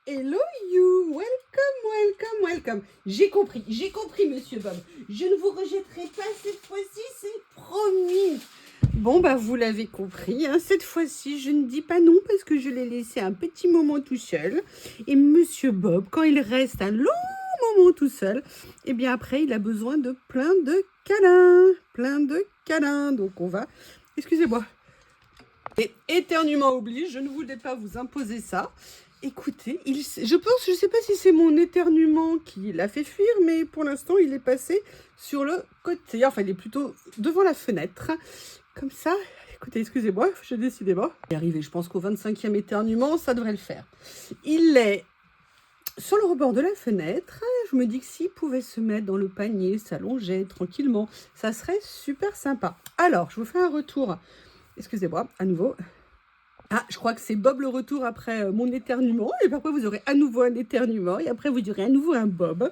hello you, welcome. J'ai compris, monsieur Bob. Je ne vous rejetterai pas cette fois-ci, c'est promis. Bon, bah vous l'avez compris, hein, cette fois-ci, je ne dis pas non parce que je l'ai laissé un petit moment tout seul. Et monsieur Bob, quand il reste un long moment tout seul, et bien après, il a besoin de plein de câlins. Donc on va, excusez-moi. Et éternuement oblige, je ne voulais pas vous imposer ça. Écoutez, je sais pas si c'est mon éternuement qui l'a fait fuir, mais pour l'instant, il est passé sur le côté. Enfin, il est plutôt devant la fenêtre. Comme ça, écoutez, excusez-moi, j'ai décidément. Il est arrivé, je pense qu'au 25e éternuement, ça devrait le faire. Il est sur le rebord de la fenêtre. Je me dis que s'il pouvait se mettre dans le panier, s'allonger tranquillement, ça serait super sympa. Alors, je vous fais un retour. Excusez-moi, à nouveau. Ah, je crois que c'est Bob le retour après mon éternuement. Et puis après, vous aurez à nouveau un éternuement. Et après, vous aurez à nouveau un Bob.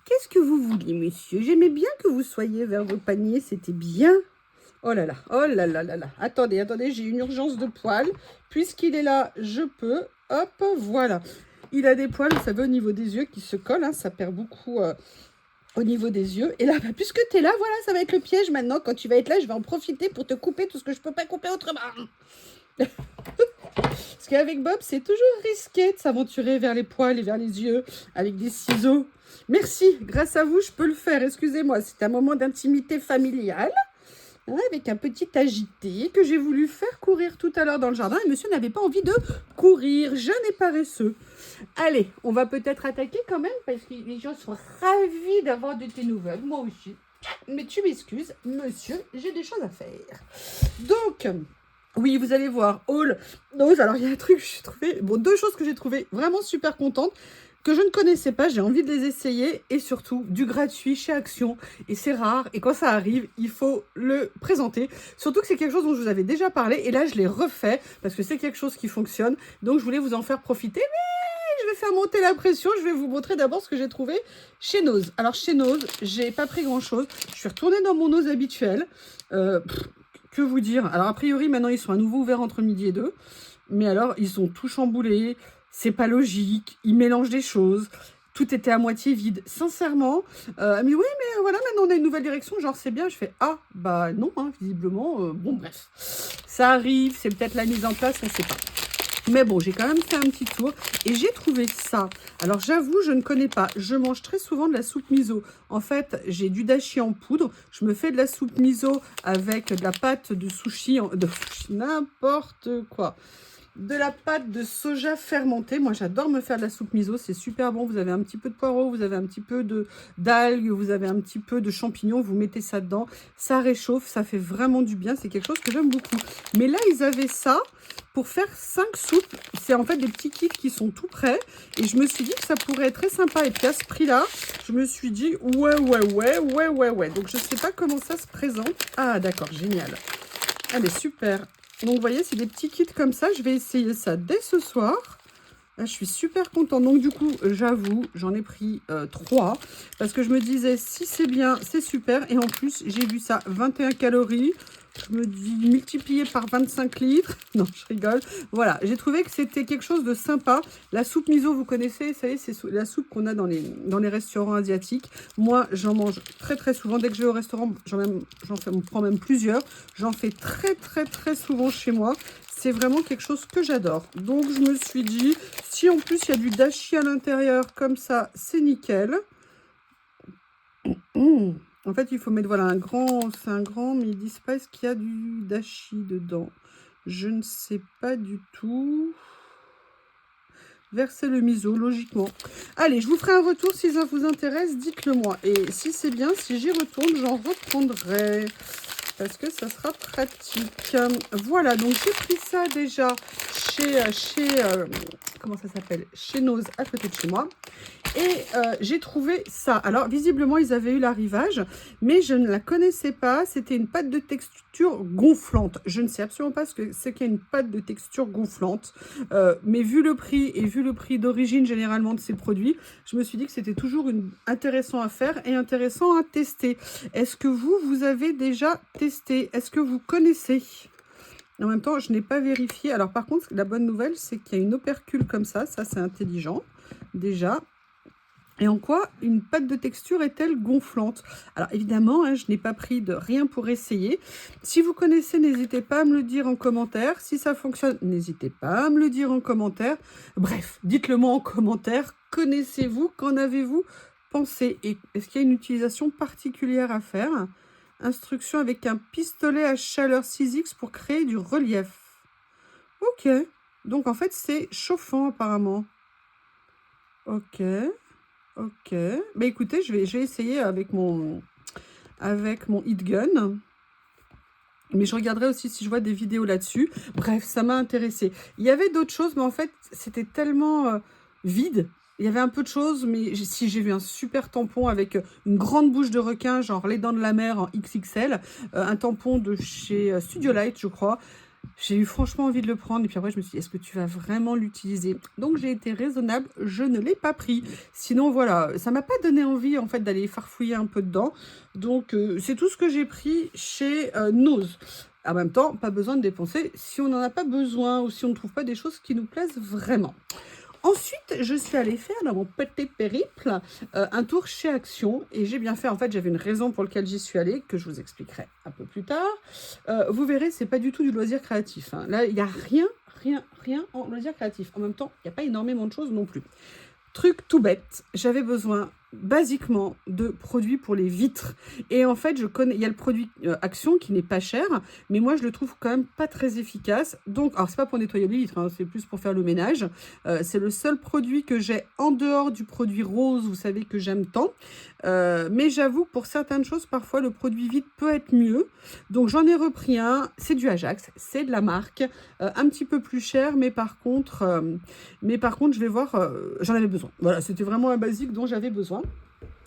Qu'est-ce que vous voulez, monsieur? J'aimais bien que vous soyez vers vos paniers. C'était bien. Oh là là. Attendez, j'ai une urgence de poils. Puisqu'il est là, je peux. Hop, voilà. Il a des poils, vous savez, au niveau des yeux qui se collent. Hein, ça perd beaucoup au niveau des yeux. Et là, bah, puisque tu es là, voilà, ça va être le piège maintenant. Quand tu vas être là, je vais en profiter pour te couper tout ce que je ne peux pas couper autrement. Parce qu'avec Bob, c'est toujours risqué de s'aventurer vers les poils et vers les yeux avec des ciseaux. Merci, grâce à vous, je peux le faire. Excusez-moi, c'est un moment d'intimité familiale. Hein, avec un petit agité que j'ai voulu faire courir tout à l'heure dans le jardin. Et monsieur n'avait pas envie de courir. Je n'ai paresseux. Allez, on va peut-être attaquer quand même parce que les gens sont ravis d'avoir de tes nouvelles. Moi aussi. Mais tu m'excuses, monsieur, j'ai des choses à faire. Donc, oui, vous allez voir, All Nose. Alors, il y a un truc que j'ai trouvé, bon, deux choses que j'ai trouvé vraiment super contente, que je ne connaissais pas, j'ai envie de les essayer, et surtout, du gratuit chez Action, et c'est rare, et quand ça arrive, il faut le présenter. Surtout que c'est quelque chose dont je vous avais déjà parlé, et là, je l'ai refait, parce que c'est quelque chose qui fonctionne, donc je voulais vous en faire profiter, mais je vais faire monter la pression, je vais vous montrer d'abord ce que j'ai trouvé chez Nose. Alors, chez Nose, j'ai pas pris grand-chose, je suis retournée dans mon Nose habituel, que vous dire? Alors, a priori, maintenant, ils sont à nouveau ouverts entre midi et 2. Mais alors, ils sont tout chamboulés. C'est pas logique. Ils mélangent des choses. Tout était à moitié vide. Sincèrement, elle me dit, oui, mais voilà, maintenant, on a une nouvelle direction. Genre, c'est bien. Je fais, ah, bah non, hein, visiblement. Bon, bref. Ça arrive. C'est peut-être la mise en place. On sait pas. Mais bon, j'ai quand même fait un petit tour et j'ai trouvé ça. Alors, j'avoue, je ne connais pas. Je mange très souvent de la soupe miso. En fait, j'ai du dashi en poudre. Je me fais de la soupe miso avec de la pâte de sushi, n'importe quoi. De la pâte de soja fermentée. Moi, j'adore me faire de la soupe miso. C'est super bon. Vous avez un petit peu de poireaux, vous avez un petit peu d'algues, vous avez un petit peu de champignons. Vous mettez ça dedans. Ça réchauffe. Ça fait vraiment du bien. C'est quelque chose que j'aime beaucoup. Mais là, ils avaient ça pour faire 5 soupes. C'est en fait des petits kits qui sont tout prêts. Et je me suis dit que ça pourrait être très sympa. Et puis à ce prix-là, je me suis dit ouais. Donc, je ne sais pas comment ça se présente. Ah, d'accord. Génial. Allez, super. Donc, vous voyez, c'est des petits kits comme ça. Je vais essayer ça dès ce soir. Là, je suis super contente. Donc, du coup, j'avoue, j'en ai pris 3. Parce que je me disais, si c'est bien, c'est super. Et en plus, j'ai vu ça, 21 calories. Je me dis, multiplié par 25 litres. Non, je rigole. Voilà, j'ai trouvé que c'était quelque chose de sympa. La soupe miso, vous connaissez, vous savez, c'est la soupe qu'on a dans les restaurants asiatiques. Moi, j'en mange très souvent. Dès que je vais au restaurant, on prend même plusieurs. J'en fais très souvent chez moi. C'est vraiment quelque chose que j'adore. Donc, je me suis dit, si en plus, il y a du dashi à l'intérieur, comme ça, c'est nickel. En fait, il faut mettre, voilà, c'est un grand, mais ils disent pas est-ce qu'il y a du dashi dedans. Je ne sais pas du tout. Verser le miso, logiquement. Allez, je vous ferai un retour si ça vous intéresse, dites-le moi. Et si c'est bien, si j'y retourne, j'en reprendrai. Parce que ça sera pratique. Voilà, donc j'ai pris ça déjà comment ça s'appelle? Chez Nose, à côté de chez moi. Et j'ai trouvé ça. Alors, visiblement, ils avaient eu l'arrivage, mais je ne la connaissais pas. C'était une pâte de texture gonflante. Je ne sais absolument pas ce que c'est qu'une une pâte de texture gonflante. Mais vu le prix et vu le prix d'origine généralement de ces produits, je me suis dit que c'était toujours intéressant à faire et intéressant à tester. Est-ce que vous avez déjà testé? Est-ce que vous connaissez? En même temps, je n'ai pas vérifié. Alors par contre, la bonne nouvelle, c'est qu'il y a une opercule comme ça. Ça, c'est intelligent, déjà. Et en quoi une pâte de texture est-elle gonflante? Alors évidemment, hein, je n'ai pas pris de rien pour essayer. Si vous connaissez, n'hésitez pas à me le dire en commentaire. Si ça fonctionne, n'hésitez pas à me le dire en commentaire. Bref, dites-le moi en commentaire. Connaissez-vous? Qu'en avez-vous pensé? Et est-ce qu'il y a une utilisation particulière à faire? Instruction avec un pistolet à chaleur 6X pour créer du relief. Ok. Donc en fait, c'est chauffant apparemment. Ok. Ok. Bah écoutez, je vais essayer avec mon heat gun. Mais je regarderai aussi si je vois des vidéos là-dessus. Bref, ça m'a intéressé. Il y avait d'autres choses, mais en fait, c'était tellement vide. Il y avait un peu de choses, mais si j'ai vu un super tampon avec une grande bouche de requin, genre les dents de la mer en XXL, un tampon de chez Studio Light, je crois. J'ai eu franchement envie de le prendre. Et puis après, je me suis dit, est-ce que tu vas vraiment l'utiliser? Donc, j'ai été raisonnable. Je ne l'ai pas pris. Sinon, voilà, ça m'a pas donné envie, en fait, d'aller farfouiller un peu dedans. Donc, c'est tout ce que j'ai pris chez Nose. En même temps, pas besoin de dépenser si on n'en a pas besoin ou si on ne trouve pas des choses qui nous plaisent vraiment. Ensuite, je suis allée faire dans mon petit périple un tour chez Action et j'ai bien fait. En fait, j'avais une raison pour laquelle j'y suis allée que je vous expliquerai un peu plus tard. Vous verrez, c'est pas du tout du loisir créatif. Hein. Là, il n'y a rien en loisir créatif. En même temps, il n'y a pas énormément de choses non plus. Truc tout bête, j'avais besoin basiquement de produits pour les vitres. Et en fait, il y a le produit Action qui n'est pas cher, mais moi je le trouve quand même pas très efficace. Donc, alors c'est pas pour nettoyer les vitres, hein, c'est plus pour faire le ménage. C'est le seul produit que j'ai en dehors du produit rose, vous savez que j'aime tant. Mais j'avoue que pour certaines choses, parfois le produit vitre peut être mieux. Donc j'en ai repris un, c'est du Ajax, c'est de la marque, un petit peu plus cher, mais par contre, je vais voir, j'en avais besoin. Voilà, c'était vraiment un basique dont j'avais besoin.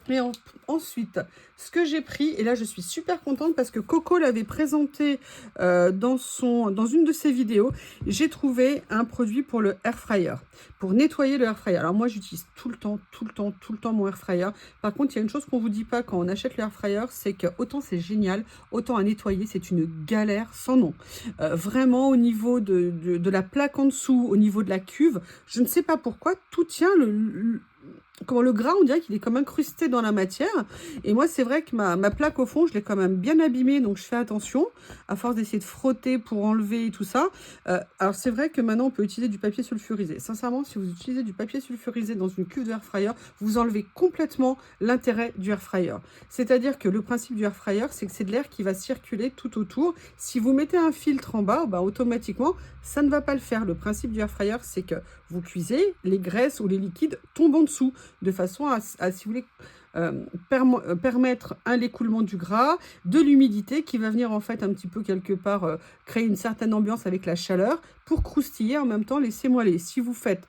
Et ensuite, ce que j'ai pris, et là je suis super contente parce que Coco l'avait présenté dans une de ses vidéos, j'ai trouvé un produit pour le air fryer, pour nettoyer le air fryer. Alors moi j'utilise tout le temps mon air fryer. Par contre, il y a une chose qu'on vous dit pas quand on achète le air fryer, c'est que autant c'est génial, autant à nettoyer c'est une galère sans nom. Vraiment au niveau de la plaque en dessous, au niveau de la cuve, je ne sais pas pourquoi, tout tient comment le gras, on dirait qu'il est comme incrusté dans la matière. Et moi, c'est vrai que ma plaque au fond, je l'ai quand même bien abîmée, donc je fais attention, à force d'essayer de frotter pour enlever tout ça. Alors, c'est vrai que maintenant, on peut utiliser du papier sulfurisé. Sincèrement, si vous utilisez du papier sulfurisé dans une cuve de air fryer, vous enlevez complètement l'intérêt du air fryer. C'est-à-dire que le principe du air fryer, c'est que c'est de l'air qui va circuler tout autour. Si vous mettez un filtre en bas, bah, automatiquement, ça ne va pas le faire. Le principe du air fryer, c'est que vous cuisez, les graisses ou les liquides tombent en dessous, de façon à si vous voulez, permettre l'écoulement du gras, de l'humidité qui va venir en fait un petit peu quelque part créer une certaine ambiance avec la chaleur pour croustiller en même temps, laisser moelleux. Si vous faites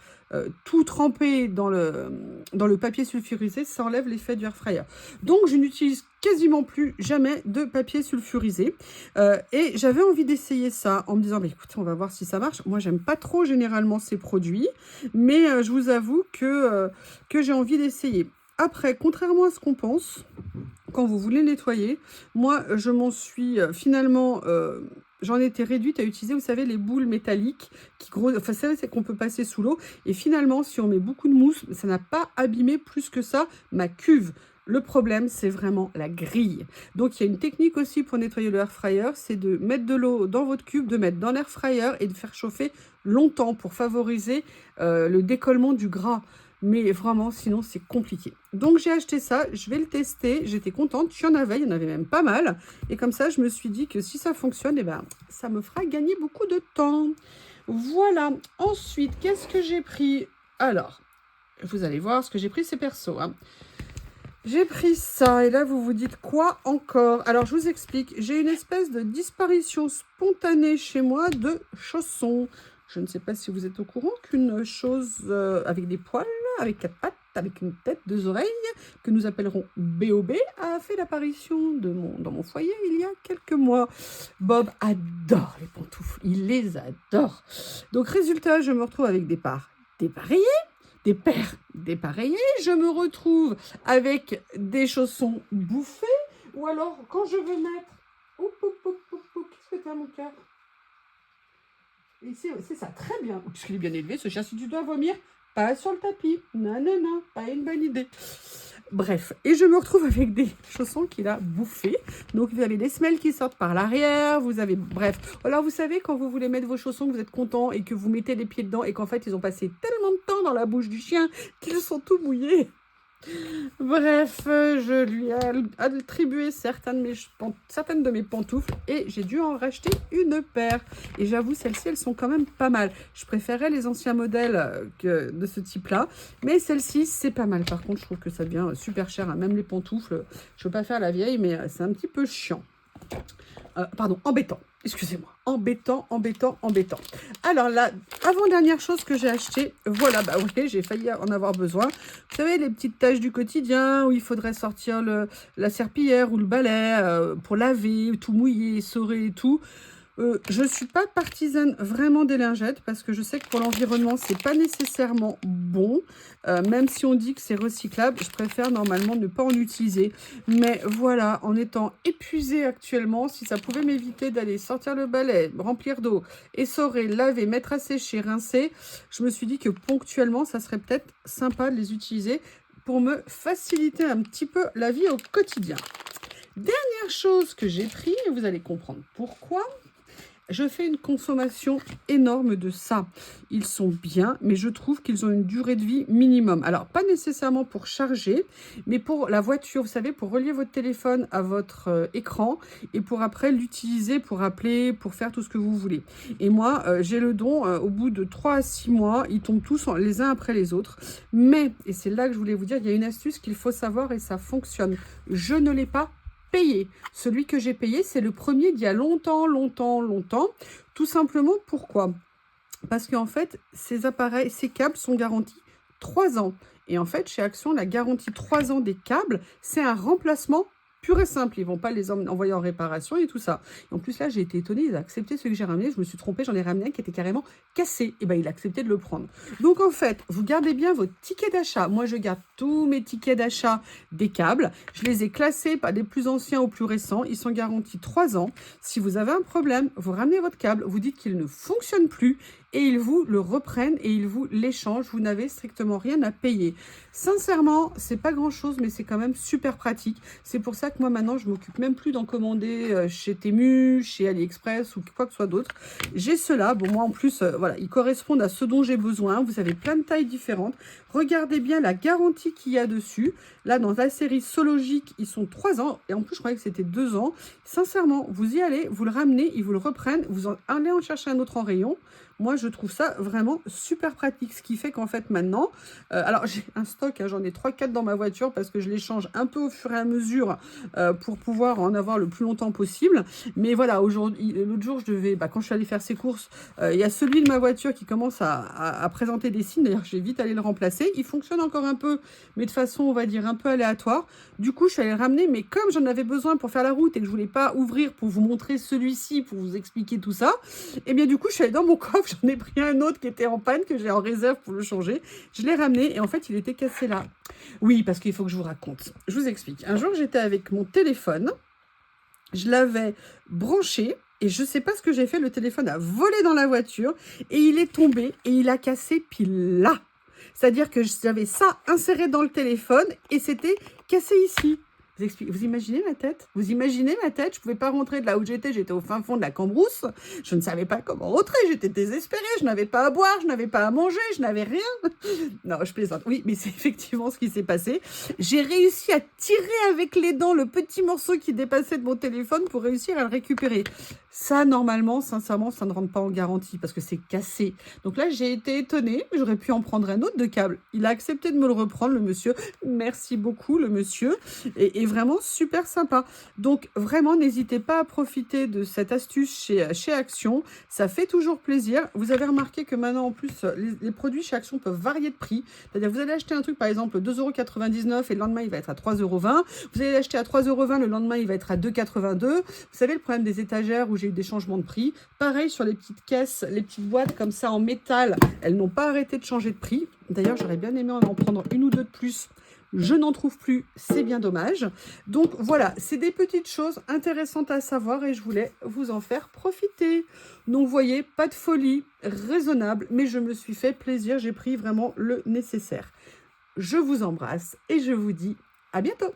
tout tremper dans le papier sulfurisé, ça enlève l'effet du air fryer. Donc je n'utilise quasiment plus jamais de papier sulfurisé et j'avais envie d'essayer ça en me disant, bah, écoutez, on va voir si ça marche. Moi, j'aime pas trop généralement ces produits, mais je vous avoue que j'ai envie d'essayer. Après, contrairement à ce qu'on pense, quand vous voulez nettoyer, moi, je m'en suis finalement... j'en étais réduite à utiliser, vous savez, les boules métalliques enfin, c'est qu'on peut passer sous l'eau. Et finalement, si on met beaucoup de mousse, ça n'a pas abîmé plus que ça ma cuve. Le problème, c'est vraiment la grille. Donc, il y a une technique aussi pour nettoyer le air fryer, c'est de mettre de l'eau dans votre cube, de mettre dans l'air fryer et de faire chauffer longtemps pour favoriser le décollement du gras. Mais vraiment, sinon, c'est compliqué. Donc, j'ai acheté ça. Je vais le tester. J'étais contente. Il y en avait même pas mal. Et comme ça, je me suis dit que si ça fonctionne, eh ben, ça me fera gagner beaucoup de temps. Voilà. Ensuite, qu'est-ce que j'ai pris? Alors, vous allez voir, ce que j'ai pris, c'est perso. Hein. J'ai pris ça. Et là, vous vous dites quoi encore? Alors, je vous explique. J'ai une espèce de disparition spontanée chez moi de chaussons. Je ne sais pas si vous êtes au courant qu'une chose avec des poils, avec 4 pattes, avec une tête, 2 oreilles, que nous appellerons BOB, a fait l'apparition dans mon foyer il y a quelques mois. Bob adore les pantoufles, il les adore. Donc résultat, je me retrouve avec des paires dépareillées, des paires dépareillées, je me retrouve avec des chaussons bouffés, ou alors quand je veux mettre... Qu'est-ce que t'as mon cœur? Et c'est ça, très bien. Puisqu'il est bien élevé, ce chien, si tu dois vomir, pas sur le tapis. Non, non, non, pas une bonne idée. Bref, et je me retrouve avec des chaussons qu'il a bouffés. Donc, vous avez des semelles qui sortent par l'arrière. Vous avez, bref. Alors, vous savez, quand vous voulez mettre vos chaussons, que vous êtes content et que vous mettez les pieds dedans et qu'en fait, ils ont passé tellement de temps dans la bouche du chien qu'ils sont tout mouillés. Bref, je lui ai attribué certaines de mes pantoufles et j'ai dû en racheter une paire. Et j'avoue, celles-ci, elles sont quand même pas mal. Je préférais les anciens modèles de ce type-là, mais celle-ci, c'est pas mal. Par contre, je trouve que ça devient super cher, hein. Même les pantoufles, je veux pas faire la vieille, mais c'est un petit peu chiant. Pardon, embêtant. Excusez-moi. Embêtant. Alors là, avant-dernière chose que j'ai acheté, voilà, bah oui, j'ai failli en avoir besoin. Vous savez, les petites tâches du quotidien où il faudrait sortir la serpillière ou le balai pour laver, tout mouiller, essorer et tout. Je ne suis pas partisane vraiment des lingettes parce que je sais que pour l'environnement, c'est pas nécessairement bon. Même si on dit que c'est recyclable, je préfère normalement ne pas en utiliser. Mais voilà, en étant épuisée actuellement, si ça pouvait m'éviter d'aller sortir le balai, remplir d'eau, essorer, laver, mettre à sécher, rincer, je me suis dit que ponctuellement, ça serait peut-être sympa de les utiliser pour me faciliter un petit peu la vie au quotidien. Dernière chose que j'ai pris, et vous allez comprendre pourquoi. Je fais une consommation énorme de ça. Ils sont bien, mais je trouve qu'ils ont une durée de vie minimum. Alors, pas nécessairement pour charger, mais pour la voiture, vous savez, pour relier votre téléphone à votre écran et pour après l'utiliser pour appeler, pour faire tout ce que vous voulez. Et moi, j'ai le don, au bout de 3 à 6 mois, ils tombent tous les uns après les autres. Mais, et c'est là que je voulais vous dire, il y a une astuce qu'il faut savoir et ça fonctionne. Je ne l'ai pas payé. Celui que j'ai payé, c'est le premier d'il y a longtemps. Tout simplement, pourquoi? Parce qu'en fait, ces appareils, ces câbles sont garantis 3 ans. Et en fait, chez Action, la garantie 3 ans des câbles, c'est un remplacement pur et simple. Ils ne vont pas les envoyer en réparation et tout ça. Et en plus, là, j'ai été étonnée. Ils ont accepté ce que j'ai ramené. Je me suis trompée. J'en ai ramené un qui était carrément cassé. Et bien, il a accepté de le prendre. Donc, en fait, vous gardez bien vos tickets d'achat. Moi, je garde tous mes tickets d'achat des câbles. Je les ai classés par des plus anciens aux plus récents. Ils sont garantis 3 ans. Si vous avez un problème, vous ramenez votre câble. Vous dites qu'il ne fonctionne plus. Et ils vous le reprennent et ils vous l'échangent. Vous n'avez strictement rien à payer. Sincèrement, c'est pas grand-chose, mais c'est quand même super pratique. C'est pour ça que moi, maintenant, je m'occupe même plus d'en commander chez Temu, chez AliExpress ou quoi que ce soit d'autre. J'ai ceux-là. Bon, moi, en plus, voilà, ils correspondent à ce dont j'ai besoin. Vous avez plein de tailles différentes. Regardez bien la garantie qu'il y a dessus. Là, dans la série Sologique, ils sont 3 ans. Et en plus, je croyais que c'était 2 ans. Sincèrement, vous y allez, vous le ramenez, ils vous le reprennent. Vous allez en chercher un autre en rayon. Moi, je trouve ça vraiment super pratique. Ce qui fait qu'en fait, maintenant, alors j'ai un stock, hein, j'en ai 3-4 dans ma voiture parce que je les change un peu au fur et à mesure pour pouvoir en avoir le plus longtemps possible. Mais voilà, aujourd'hui, l'autre jour, je devais, quand je suis allée faire ces courses, il y a celui de ma voiture qui commence à présenter des signes. D'ailleurs, j'ai vite allé le remplacer. Il fonctionne encore un peu, mais de façon, on va dire, un peu aléatoire. Du coup, je suis allée le ramener, mais comme j'en avais besoin pour faire la route et que je voulais pas ouvrir pour vous montrer celui-ci, pour vous expliquer tout ça, et bien du coup, je suis allée dans mon coffre. J'en ai pris un autre qui était en panne, que j'ai en réserve pour le changer. Je l'ai ramené et en fait, il était cassé là. Oui, parce qu'il faut que je vous raconte. Je vous explique. Un jour, j'étais avec mon téléphone. Je l'avais branché et je ne sais pas ce que j'ai fait. Le téléphone a volé dans la voiture et il est tombé et il a cassé pile là. C'est-à-dire que j'avais ça inséré dans le téléphone et c'était cassé ici. Vous imaginez ma tête? Vous imaginez ma tête? Je ne pouvais pas rentrer de là où j'étais au fin fond de la Cambrousse. Je ne savais pas comment rentrer, j'étais désespérée, je n'avais pas à boire, je n'avais pas à manger, je n'avais rien. Non, je plaisante. Oui, mais c'est effectivement ce qui s'est passé. J'ai réussi à tirer avec les dents le petit morceau qui dépassait de mon téléphone pour réussir à le récupérer. Ça, normalement, sincèrement, ça ne rentre pas en garantie parce que c'est cassé. Donc là, j'ai été étonnée. J'aurais pu en prendre un autre de câble. Il a accepté de me le reprendre, le monsieur. Merci beaucoup, le monsieur. Et vraiment super sympa. Donc, vraiment, n'hésitez pas à profiter de cette astuce chez Action. Ça fait toujours plaisir. Vous avez remarqué que maintenant, en plus, les produits chez Action peuvent varier de prix. C'est-à-dire, vous allez acheter un truc, par exemple, 2,99 € et le lendemain, il va être à 3,20 €. Vous allez l'acheter à 3,20 €, le lendemain, il va être à 2,82 €. Vous savez, le problème des étagères où j'ai eu des changements de prix. Pareil sur les petites caisses, les petites boîtes comme ça en métal, elles n'ont pas arrêté de changer de prix. D'ailleurs, j'aurais bien aimé en prendre une ou deux de plus Je n'en trouve plus, c'est bien dommage. Donc voilà, c'est des petites choses intéressantes à savoir et je voulais vous en faire profiter. Donc vous voyez, pas de folie, raisonnable, mais je me suis fait plaisir, j'ai pris vraiment le nécessaire. Je vous embrasse et je vous dis à bientôt.